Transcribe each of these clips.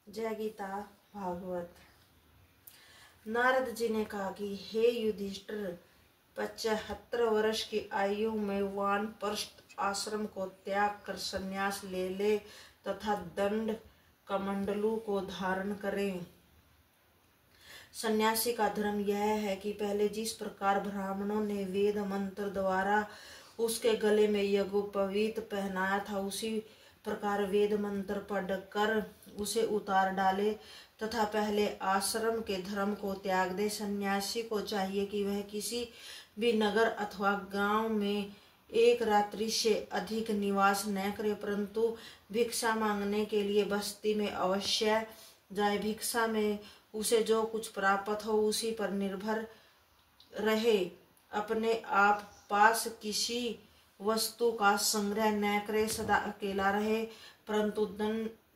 जय गीता भागवत। नारद जी ने कहा कि हे युधिष्ठिर, 75 वर्ष की आयु में वानप्रस्थ आश्रम को त्याग कर संन्यास ले ले तथा दंड कमंडलू को धारण करें। सन्यासी का धर्म यह है कि पहले जिस प्रकार ब्राह्मणों ने वेद मंत्र द्वारा उसके गले में यज्ञोपवीत पहनाया था, उसी प्रकार वेद मंत्र पढ़कर उसे उतार डाले तथा पहले आश्रम के धर्म को त्याग दे। सन्यासी को चाहिए कि वह किसी भी नगर अथवा गांव में एक रात्रि से अधिक निवास न करे, परंतु भिक्षा मांगने के लिए बस्ती में अवश्य जाए। भिक्षा में उसे जो कुछ प्राप्त हो उसी पर निर्भर रहे। अपने आप पास किसी वस्तु का संग्रह न करे, सदा अकेला रहे, परंतु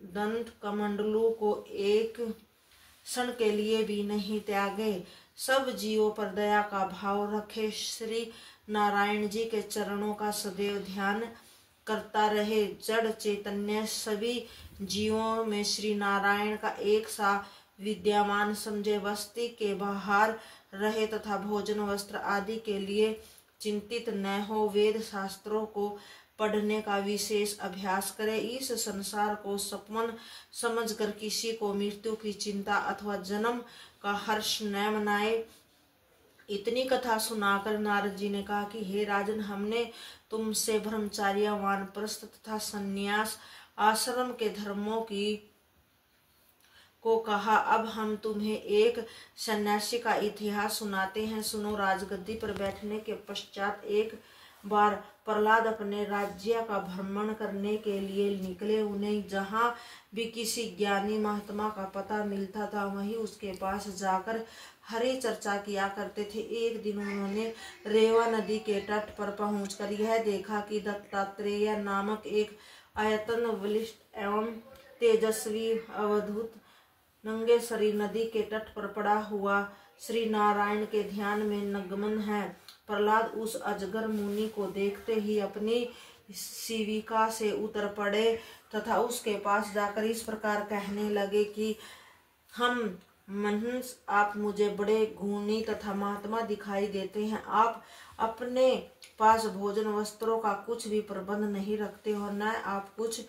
दंड कमंडलू को एक क्षण के लिए भी नहीं त्यागे। सब जीवों पर दया का भाव रखे। श्री नारायण जी के चरणों का सदैव ध्यान करता रहे। जड़ चैतन्य सभी जीवों में श्री नारायण का एक सा विद्यमान समझे। बस्ती के बाहर रहे तथा भोजन वस्त्र आदि के लिए चिंतित न हो। वेद शास्त्रों को पढ़ने का विशेष अभ्यास करे। इस संसार को सपन समझकर किसी को मृत्यु की चिंता अथवा जन्म का हर्ष न मनाए। इतनी कथा सुनाकर नारद जी ने कहा कि हे राजन, हमने तुमसे ब्रह्मचर्य, वानप्रस्थ तथा संन्यास आश्रम के धर्मों को कहा। अब हम तुम्हें एक सन्यासी का इतिहास सुनाते हैं, सुनो। राजगद्दी पर बैठने के पश्चात एक बार प्रहलाद अपने राज्य का भ्रमण करने के लिए निकले। उन्हें जहाँ भी किसी ज्ञानी महात्मा का पता मिलता था वहीं उसके पास जाकर हरि चर्चा किया करते थे। एक दिन उन्होंने रेवा नदी के तट पर पहुंचकर यह देखा कि दत्तात्रेय नामक एक आयतन बलिष्ठ एवं तेजस्वी अवधूत नंगे शरीर नदी के तट पर पड़ा हुआ श्री नारायण के ध्यान में निमग्न है। प्रहलाद उस अजगर मुनि को देखते ही अपनी शिविका से उतर पड़े तथा उसके पास जाकर इस प्रकार कहने लगे कि हम मनुष्य, आप मुझे बड़े गुणी तथा महात्मा दिखाई देते हैं। आप अपने पास भोजन वस्त्रों का कुछ भी प्रबंध नहीं रखते हो, न आप कुछ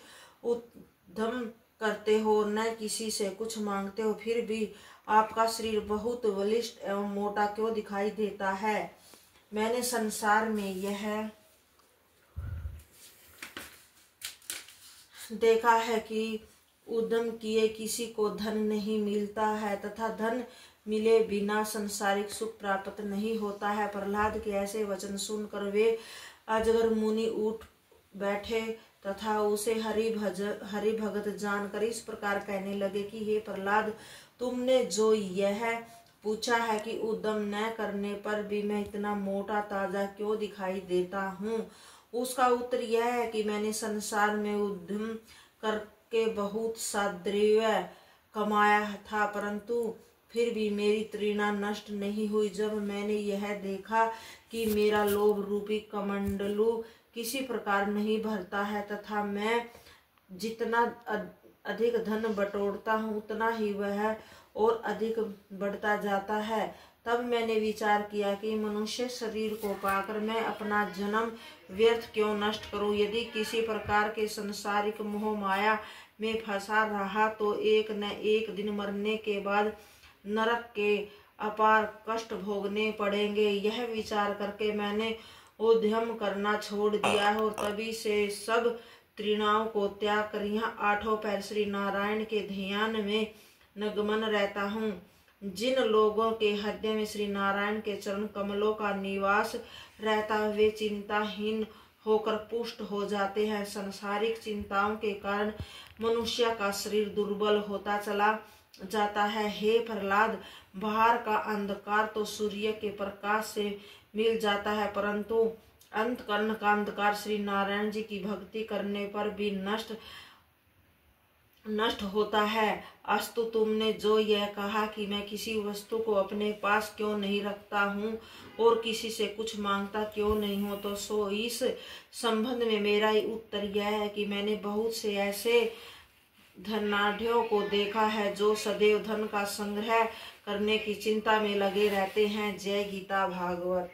उद्यम करते हो, न किसी से कुछ मांगते हो, फिर भी आपका शरीर बहुत बलिष्ठ एवं मोटा क्यों दिखाई देता है? मैंने संसार में यह देखा है कि उद्यम किए किसी को धन नहीं मिलता है तथा धन मिले बिना संसारिक सुख प्राप्त नहीं होता है। प्रहलाद के ऐसे वचन सुनकर वे अजगर मुनि उठ बैठे तथा उसे हरि भगत जानकर इस प्रकार कहने लगे कि हे प्रहलाद, तुमने जो यह पूछा है कि उद्यम न करने पर भी मैं इतना मोटा ताजा क्यों दिखाई देता हूँ, उसका उत्तर यह है कि मैंने संसार में उद्यम करके बहुत सा द्रव्य कमाया था, परंतु फिर भी मेरी तृष्णा नष्ट नहीं हुई। जब मैंने यह देखा कि मेरा लोभ रूपी कमंडलू किसी प्रकार नहीं भरता है तथा मैं जितना अधिक धन बटोरता हूँ उतना ही वह और अधिक बढ़ता जाता है, तब मैंने विचार किया कि मनुष्य शरीर को पाकर मैं अपना जन्म व्यर्थ क्यों नष्ट करूं। यदि किसी प्रकार के संसारिक मोह माया में फंसा रहा तो एक न एक दिन मरने के बाद नरक के अपार कष्ट भोगने पड़ेंगे। यह विचार करके मैंने उद्यम करना छोड़ दिया है और तभी से सब तृष्णाओं को त्याग कर यहाँ आठों पैर श्री नारायण के ध्यान में निमग्न रहता हूँ। जिन लोगों के हृदय में श्री नारायण के चरण कमलों का निवास रहता है वे चिंताहीन होकर पुष्ट हो जाते हैं। सांसारिक चिंताओं के कारण मनुष्य का शरीर दुर्बल होता चला जाता है। हे प्रहलाद, बाहर का अंधकार तो सूर्य के प्रकाश से मिल जाता है, परंतु अंतकरण का अंधकार श्री नारायण जी की भक्ति करने पर भी नष्ट होता है। अस्तु, तुमने जो यह कहा कि मैं किसी वस्तु को अपने पास क्यों नहीं रखता हूँ और किसी से कुछ मांगता क्यों नहीं हूँ, तो सो इस संबंध में मेरा उत्तर यह है कि मैंने बहुत से ऐसे धनाढ्यों को देखा है जो सदैव धन का संग्रह करने की चिंता में लगे रहते हैं। जय गीता भागवत।